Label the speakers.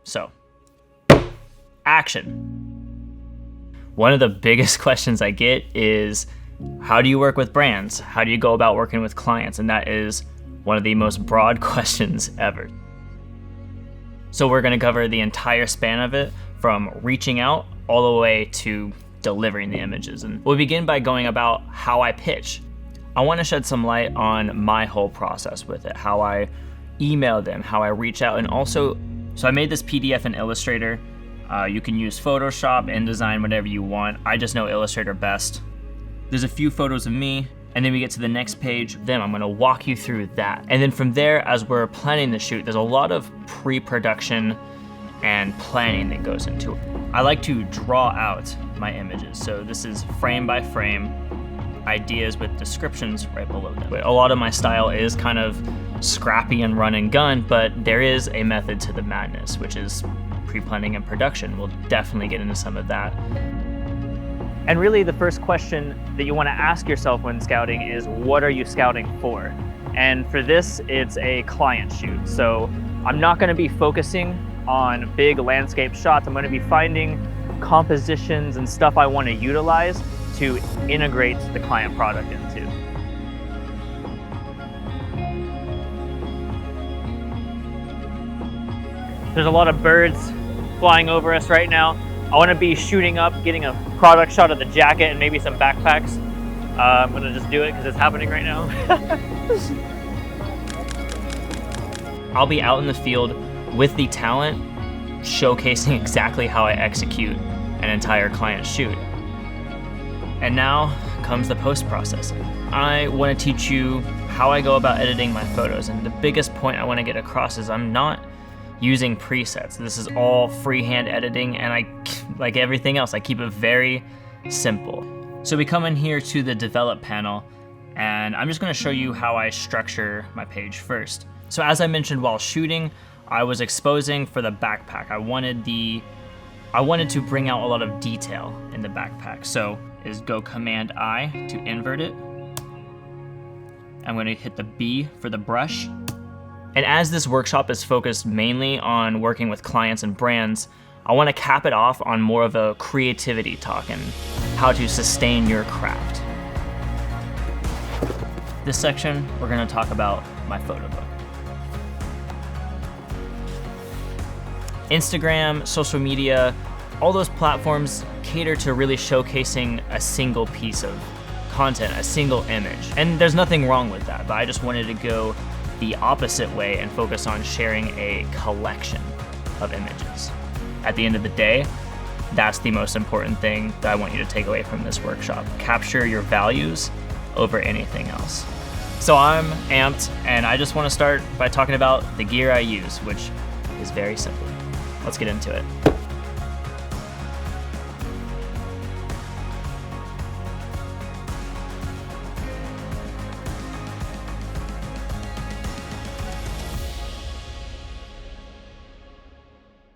Speaker 1: So, action. One of the biggest questions I get is, how do you work with brands? How do you go about working with clients? And that is one of the most broad questions ever. So we're going to cover the entire span of it, from reaching out all the way to delivering the images. And we'll begin by going about how I pitch. I want to shed some light on my whole process with it, how I email them, how I reach out, and also, so I made this PDF in Illustrator. You can use Photoshop, InDesign, whatever you want. I just know Illustrator best. There's a few photos of me, and then we get to the next page. Then I'm gonna walk you through that. And then from there, as we're planning the shoot, there's a lot of pre-production and planning that goes into it. I like to draw out my images. So this is frame by frame, ideas with descriptions right below them. A lot of my style is kind of scrappy and run and gun, but there is a method to the madness, which is pre-planning and production. We'll definitely get into some of that. And really the first question that you want to ask yourself when scouting is, what are you scouting for? And for this, it's a client shoot. So I'm not going to be focusing on big landscape shots. I'm going to be finding compositions and stuff I want to utilize to integrate the client product into. There's a lot of birds flying over us right now. I want to be shooting up, getting a product shot of the jacket and maybe some backpacks. I'm going to just do it because it's happening right now. I'll be out in the field with the talent, showcasing exactly how I execute an entire client shoot. And now comes the post-processing. I want to teach you how I go about editing my photos, and the biggest point I want to get across is I'm not using presets. This is all freehand editing, and like everything else, I keep it very simple. So we come in here to the develop panel, and I'm just going to show you how I structure my page first. So as I mentioned while shooting, I was exposing for the backpack. I wanted to bring out a lot of detail in the backpack. So is go Command I to invert it. I'm going to hit the B for the brush. And as this workshop is focused mainly on working with clients and brands, I want to cap it off on more of a creativity talk and how to sustain your craft. This section, we're going to talk about my photo book. Instagram, social media, all those platforms cater to really showcasing a single piece of content, a single image. And there's nothing wrong with that, but I just wanted to go the opposite way and focus on sharing a collection of images. At the end of the day, that's the most important thing that I want you to take away from this workshop. Capture your values over anything else. So I'm amped, and I just want to start by talking about the gear I use, which is very simple. Let's get into it.